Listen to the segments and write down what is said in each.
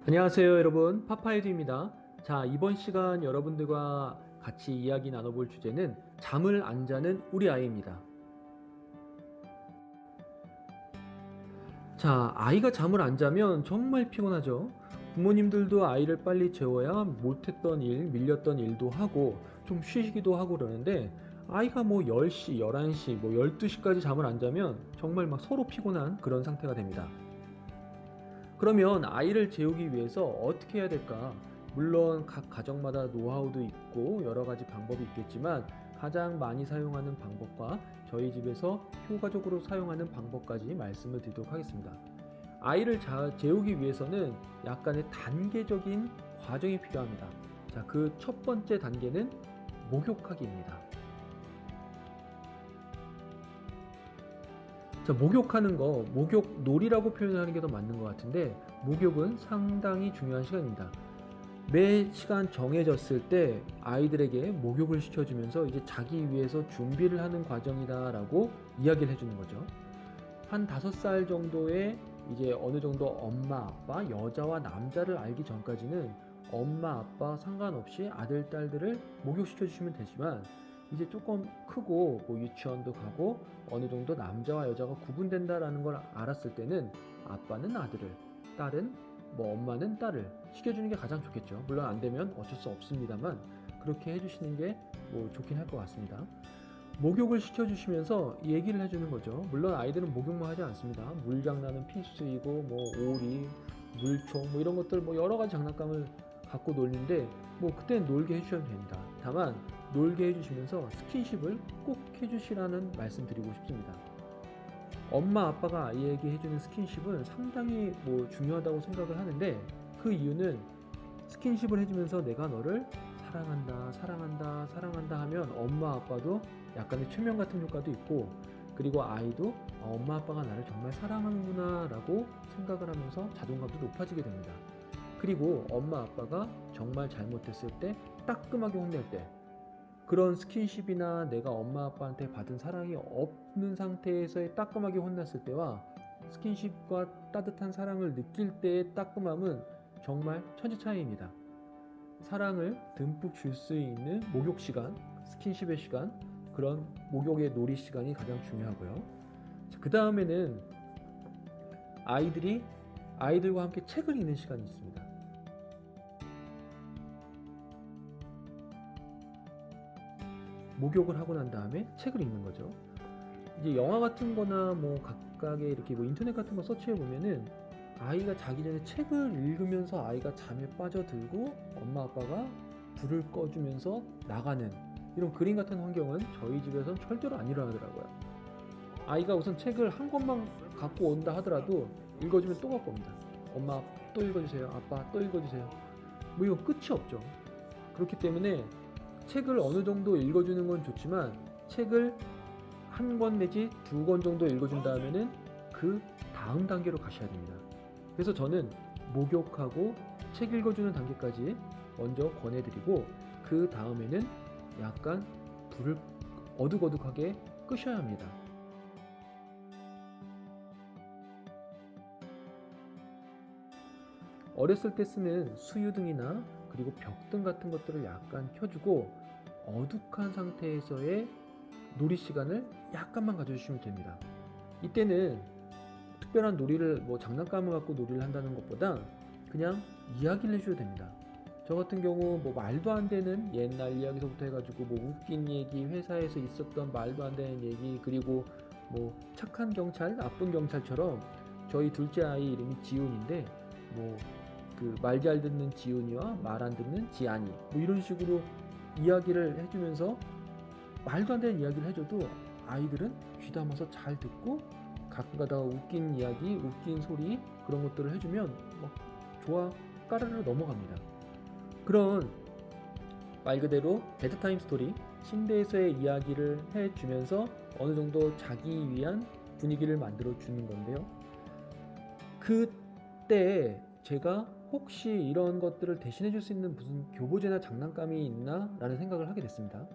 안녕하세요 여러분, 파파이드입니다. 자, 이번 시간 여러분들과 같이 이야기 나눠볼 주제는 잠을 안 자는 우리 아이입니다. 자, 아이가 잠을 안 자면 정말 피곤하죠. 부모님들도 아이를 빨리 재워야 못했던 일, 밀렸던 일도 하고 좀 쉬기도 하고 그러는데, 아이가 뭐 10시, 11시, 뭐 12시까지 잠을 안 자면 정말 막 서로 피곤한 그런 상태가 됩니다. 그러면 아이를 재우기 위해서 어떻게 해야 될까? 물론 각 가정마다 노하우도 있고 여러 가지 방법이 있겠지만, 가장 많이 사용하는 방법과 저희 집에서 효과적으로 사용하는 방법까지 말씀을 드리도록 하겠습니다. 아이를 재우기 위해서는 약간의 단계적인 과정이 필요합니다. 자, 그 첫 번째 단계는 목욕하기입니다. 자, 목욕하는 거, 목욕놀이라고 표현하는 게 더 맞는 것 같은데, 목욕은 상당히 중요한 시간입니다. 매 시간 정해졌을 때 아이들에게 목욕을 시켜주면서 이제 자기 위해서 준비를 하는 과정이다라고 이야기를 해주는 거죠. 한 5살 정도에 이제 어느 정도 엄마, 아빠, 여자와 남자를 알기 전까지는 엄마, 아빠 상관없이 아들, 딸들을 목욕시켜 주시면 되지만, 이제 조금 크고 뭐 유치원도 가고 어느 정도 남자와 여자가 구분된다라는 걸 알았을 때는 아빠는 아들을, 딸은 뭐 엄마는 딸을 시켜주는 게 가장 좋겠죠. 물론 안 되면 어쩔 수 없습니다만 그렇게 해주시는 게 뭐 좋긴 할 것 같습니다. 목욕을 시켜주시면서 얘기를 해주는 거죠. 물론 아이들은 목욕만 하지 않습니다. 물장난은 필수이고 뭐 오리, 물총 뭐 이런 것들 뭐 여러 가지 장난감을 갖고 놀는데, 뭐 그때는 놀게 해주셔도 됩니다. 다만 놀게 해주시면서 스킨십을 꼭 해주시라는 말씀 드리고 싶습니다. 엄마 아빠가 아이에게 해주는 스킨십은 상당히 뭐 중요하다고 생각을 하는데, 그 이유는 스킨십을 해주면서 내가 너를 사랑한다, 사랑한다, 사랑한다 하면 엄마 아빠도 약간의 최면 같은 효과도 있고, 그리고 아이도 엄마 아빠가 나를 정말 사랑하는구나 라고 생각을 하면서 자존감도 높아지게 됩니다. 그리고 엄마 아빠가 정말 잘못했을 때, 따끔하게 혼낼 때, 그런 스킨십이나 내가 엄마 아빠한테 받은 사랑이 없는 상태에서의 따끔하게 혼났을 때와 스킨십과 따뜻한 사랑을 느낄 때의 따끔함은 정말 천지 차이입니다. 사랑을 듬뿍 줄 수 있는 목욕 시간, 스킨십의 시간, 그런 목욕의 놀이 시간이 가장 중요하고요. 그 다음에는 아이들과 함께 책을 읽는 시간이 있습니다. 목욕을 하고 난 다음에 책을 읽는 거죠. 이제 영화 같은 거나 뭐 각각의 이렇게 뭐 인터넷 같은 거 서치해 보면은 아이가 자기 전에 책을 읽으면서 아이가 잠에 빠져들고 엄마 아빠가 불을 꺼주면서 나가는 이런 그림 같은 환경은 저희 집에선 절대로 안 일어나더라고요. 아이가 우선 책을 한 권만 갖고 온다 하더라도 읽어주면 또 갖고 옵니다. 엄마 또 읽어주세요. 아빠 또 읽어주세요. 뭐 이거 끝이 없죠. 그렇기 때문에 책을 어느 정도 읽어주는 건 좋지만, 책을 한 권 내지 2권 정도 읽어준 다음에는 그 다음 단계로 가셔야 됩니다. 그래서 저는 목욕하고 책 읽어주는 단계까지 먼저 권해드리고, 그 다음에는 약간 불을 어둑어둑하게 끄셔야 합니다. 어렸을 때 쓰는 수유등이나 그리고 벽등 같은 것들을 약간 켜주고 어둑한 상태에서의 놀이 시간을 약간만 가져주시면 됩니다. 이때는 특별한 놀이를 뭐 장난감을 갖고 놀이를 한다는 것보다 그냥 이야기를 해줘도 됩니다. 저 같은 경우 뭐 말도 안 되는 옛날 이야기서부터 해가지고 뭐 웃긴 얘기, 회사에서 있었던 말도 안 되는 얘기, 그리고 뭐 착한 경찰, 나쁜 경찰처럼, 저희 둘째 아이 이름이 지훈인데 뭐 그 말 잘 듣는 지훈이와 말 안 듣는 지안이 뭐 이런 식으로 이야기를 해주면서 말도 안 되는 이야기를 해줘도 아이들은 귀담아서 잘 듣고 가끔 가다가 웃긴 이야기, 웃긴 소리 그런 것들을 해주면 막 좋아 까르르 넘어갑니다. 그런 말 그대로 베드타임 스토리, 침대에서의 이야기를 해주면서 어느 정도 자기 위한 분위기를 만들어 주는 건데요. 그때 제가 혹시 이런 것들을 대신해 줄 수 있는 무슨 교보제나 장난감이 있나 라는 생각을 하게 됐습니다.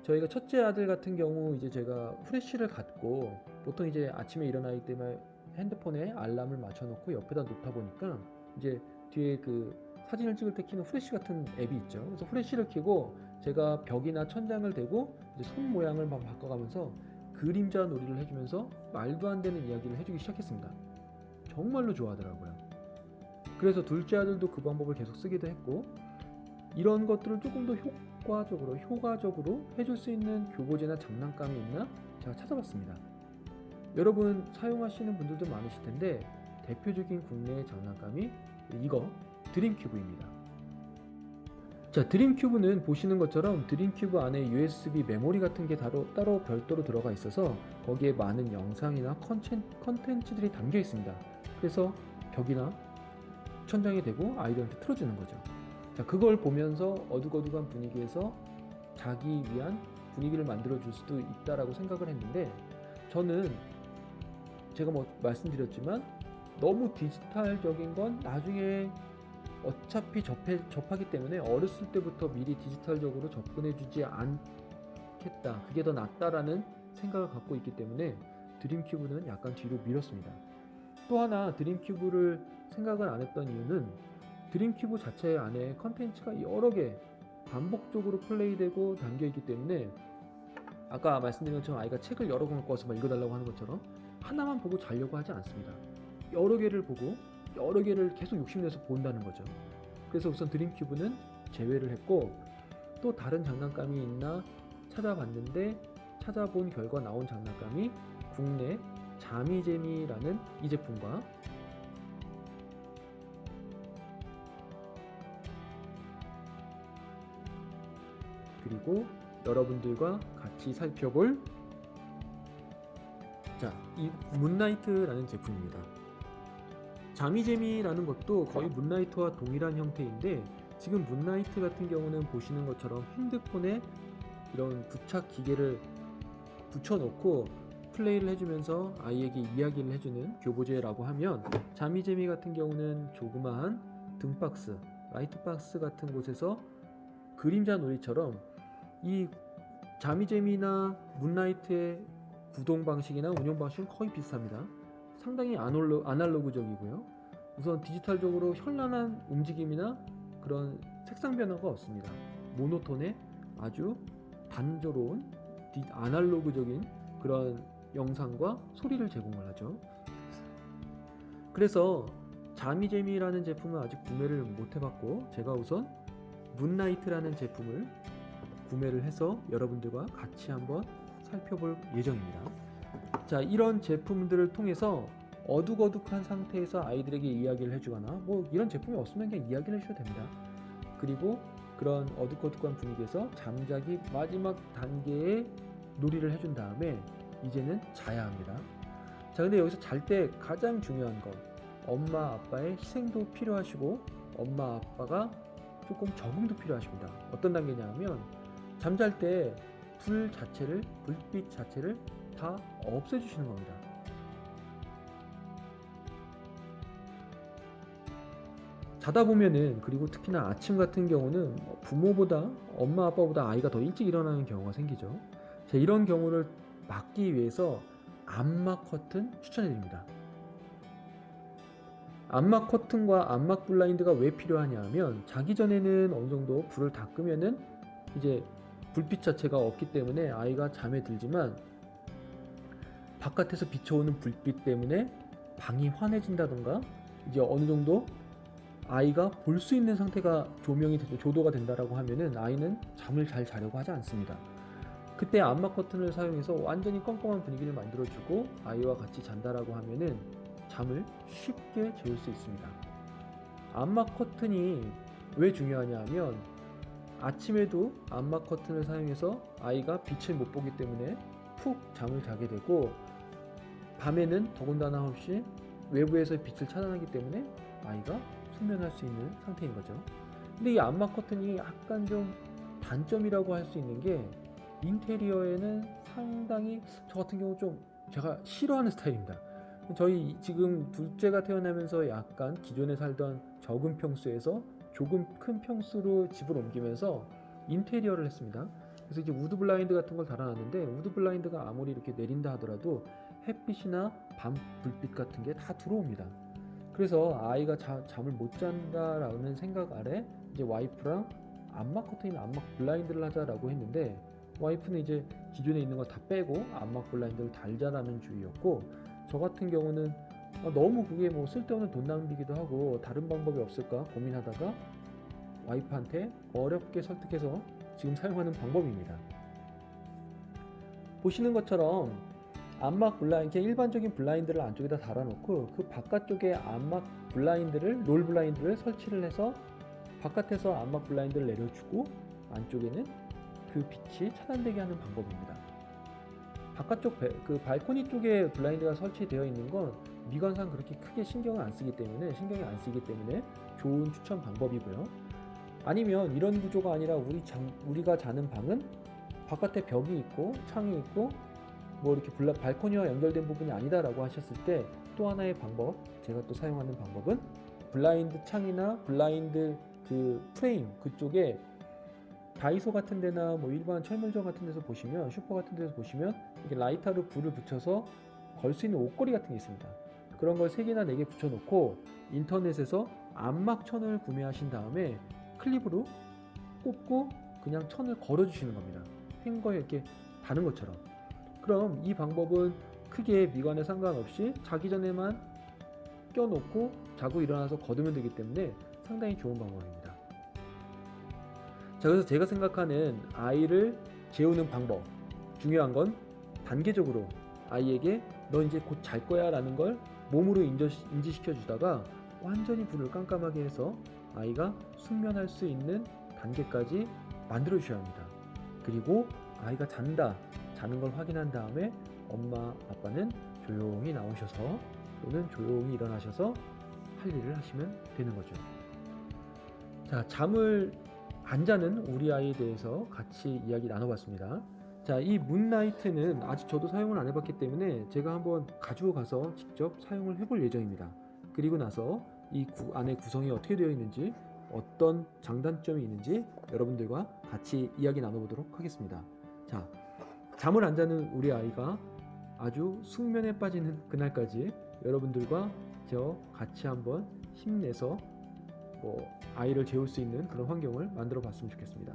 저희가 첫째 아들 같은 경우 이제 제가 후레쉬를 갖고 보통 이제 아침에 일어나기 때문에 핸드폰에 알람을 맞춰놓고 옆에다 놓다 보니까 이제 뒤에 그 사진을 찍을 때 켜는 후레쉬 같은 앱이 있죠. 그래서 후레쉬를 켜고 제가 벽이나 천장을 대고 이제 손 모양을 막 바꿔가면서 그림자 놀이를 해주면서 말도 안 되는 이야기를 해주기 시작했습니다. 정말로 좋아하더라고요. 그래서 둘째 아들도 그 방법을 계속 쓰기도 했고, 이런 것들을 조금 더 효과적으로 해줄 수 있는 교보제나 장난감이 있나 제가 찾아봤습니다. 여러분 사용하시는 분들도 많으실 텐데 대표적인 국내의 장난감이 이거 드림큐브입니다. 자, 드림큐브는 보시는 것처럼 드림큐브 안에 USB 메모리 같은 게 따로 별도로 들어가 있어서 거기에 많은 영상이나 컨텐츠들이 담겨 있습니다. 그래서 벽이나 천장에 대고 아이들한테 틀어주는 거죠. 자, 그걸 보면서 어둑어둑한 분위기에서 자기 위한 분위기를 만들어 줄 수도 있다라고 생각을 했는데, 저는 제가 말씀드렸지만 너무 디지털적인 건 나중에 어차피 접하기 때문에 어렸을 때부터 미리 디지털적으로 접근해 주지 않겠다, 그게 더 낫다라는 생각을 갖고 있기 때문에 드림큐브는 약간 뒤로 미뤘습니다. 또 하나 드림큐브를 생각을 안 했던 이유는 드림큐브 자체 안에 컨텐츠가 여러 개 반복적으로 플레이되고 담겨있기 때문에, 아까 말씀드린 것처럼 아이가 책을 여러 권 꺼서 읽어달라고 하는 것처럼 하나만 보고 자려고 하지 않습니다. 여러 개를 보고 여러 개를 계속 욕심내서 본다는 거죠. 그래서 우선 드림큐브는 제외를 했고, 또 다른 장난감이 있나 찾아봤는데 찾아본 결과 나온 장난감이 국내 자미재미라는 이 제품과 그리고 여러분들과 같이 살펴볼 이 문나이트라는 제품입니다. 자미재미라는 것도 거의 문나이트와 동일한 형태인데, 지금 문나이트 같은 경우는 보시는 것처럼 핸드폰에 이런 부착 기계를 붙여놓고 플레이를 해주면서 아이에게 이야기를 해주는 교보제라고 하면, 자미재미 같은 경우는 조그마한 등박스, 라이트박스 같은 곳에서 그림자 놀이처럼, 이 자미재미나 문나이트의 구동 방식이나 운영 방식은 거의 비슷합니다. 상당히 아날로그적이고요. 우선 디지털적으로 현란한 움직임이나 그런 색상 변화가 없습니다. 모노톤의 아주 단조로운 아날로그적인 그런 영상과 소리를 제공을 하죠. 그래서 자미재미라는 제품은 아직 구매를 못 해봤고, 제가 우선 문나이트라는 제품을 구매를 해서 여러분들과 같이 한번 살펴볼 예정입니다. 자, 이런 제품들을 통해서 어둑어둑한 상태에서 아이들에게 이야기를 해주거나 이런 제품이 없으면 그냥 이야기를 해주셔도 됩니다. 그리고 그런 어둑어둑한 분위기에서 잠자기 마지막 단계의 놀이를 해준 다음에 이제는 자야 합니다. 자, 근데 여기서 잘 때 가장 중요한 건 엄마 아빠의 희생도 필요하시고 엄마 아빠가 조금 적응도 필요하십니다. 어떤 단계냐 하면, 잠잘 때 불빛 자체를 다 없애주시는 겁니다. 자다 보면은, 그리고 특히나 아침 같은 경우는 부모보다 엄마 아빠보다 아이가 더 일찍 일어나는 경우가 생기죠. 자, 이런 경우를 막기 위해서 암막 커튼 추천해드립니다. 암막 커튼과 암막 블라인드가 왜 필요하냐 하면, 자기 전에는 어느 정도 불을 다 끄면은 이제 불빛 자체가 없기 때문에 아이가 잠에 들지만, 바깥에서 비춰오는 불빛 때문에 방이 환해진다던가 이제 어느 정도 아이가 볼 수 있는 상태가 조도가 된다라고 하면은 아이는 잠을 잘 자려고 하지 않습니다. 그때 암막 커튼을 사용해서 완전히 껌껌한 분위기를 만들어주고 아이와 같이 잔다라고 하면은 잠을 쉽게 재울 수 있습니다. 암막 커튼이 왜 중요하냐 하면, 아침에도 암막 커튼을 사용해서 아이가 빛을 못 보기 때문에 푹 잠을 자게 되고, 밤에는 더군다나 없이 외부에서의 빛을 차단하기 때문에 아이가 숙면할 수 있는 상태인 거죠. 근데 이 암막 커튼이 약간 좀 단점이라고 할 수 있는 게, 인테리어에는 상당히 저 같은 경우 좀 제가 싫어하는 스타일입니다. 저희 지금 둘째가 태어나면서 약간 기존에 살던 적은 평수에서 조금 큰 평수로 집을 옮기면서 인테리어를 했습니다. 그래서 이제 우드 블라인드 같은 걸 달아놨는데, 우드 블라인드가 아무리 이렇게 내린다 하더라도 햇빛이나 밤 불빛 같은 게 다 들어옵니다. 그래서 아이가 잠을 못 잔다라는 생각 아래 이제 와이프랑 암막 커튼이나 암막 블라인드를 하자라고 했는데, 와이프는 이제 기존에 있는 거 다 빼고 암막 블라인드를 달자라는 주의였고, 저 같은 경우는 너무 그게 뭐 쓸데없는 돈 낭비기도 하고 다른 방법이 없을까 고민하다가 와이프한테 어렵게 설득해서 지금 사용하는 방법입니다. 보시는 것처럼 암막 블라인드, 일반적인 블라인드를 안쪽에다 달아놓고 그 바깥쪽에 암막 블라인드를, 롤 블라인드를 설치를 해서 바깥에서 암막 블라인드를 내려주고 안쪽에는 그 빛이 차단되게 하는 방법입니다. 바깥쪽 그 발코니 쪽에 블라인드가 설치되어 있는 건 미관상 그렇게 크게 신경이 안 쓰기 때문에 좋은 추천 방법이고요. 아니면 이런 구조가 아니라 우리가 자는 방은 바깥에 벽이 있고 창이 있고 뭐 이렇게 발코니와 연결된 부분이 아니다라고 하셨을 때, 또 하나의 방법, 제가 또 사용하는 방법은 블라인드 창이나 블라인드 그 프레임 그쪽에 다이소 같은 데나 뭐 일반 철물점 같은 데서 보시면, 슈퍼 같은 데서 보시면 이렇게 라이터로 불을 붙여서 걸 수 있는 옷걸이 같은 게 있습니다. 그런 걸 3개나 4개 붙여놓고 인터넷에서 암막천을 구매하신 다음에 클립으로 꽂고 그냥 천을 걸어주시는 겁니다. 행거에 이렇게 다는 것처럼. 그럼 이 방법은 크게 미관에 상관없이 자기 전에만 껴놓고 자고 일어나서 거두면 되기 때문에 상당히 좋은 방법입니다. 자, 그래서 제가 생각하는 아이를 재우는 방법, 중요한 건 단계적으로 아이에게 너 이제 곧 잘 거야 라는 걸 몸으로 인지시켜 주다가 완전히 불을 깜깜하게 해서 아이가 숙면할 수 있는 단계까지 만들어 주셔야 합니다. 그리고 아이가 자는 걸 확인한 다음에 엄마 아빠는 조용히 나오셔서 또는 조용히 일어나셔서 할 일을 하시면 되는 거죠. 자, 잠을 안 자는 우리 아이에 대해서 같이 이야기 나눠봤습니다. 자, 이 문라이트는 아직 저도 사용을 안 해봤기 때문에 제가 한번 가지고 가서 직접 사용을 해볼 예정입니다. 그리고 나서 이 안에 구성이 어떻게 되어 있는지, 어떤 장단점이 있는지 여러분들과 같이 이야기 나눠보도록 하겠습니다. 자, 잠을 안 자는 우리 아이가 아주 숙면에 빠지는 그날까지 여러분들과 저 같이 한번 힘내서 아이를 재울 수 있는 그런 환경을 만들어 봤으면 좋겠습니다.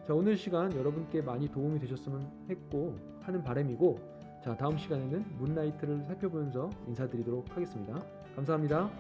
자, 오늘 시간 여러분께 많이 도움이 되셨으면 하는 바람이고, 자, 다음 시간에는 문라이트를 살펴보면서 인사드리도록 하겠습니다. 감사합니다.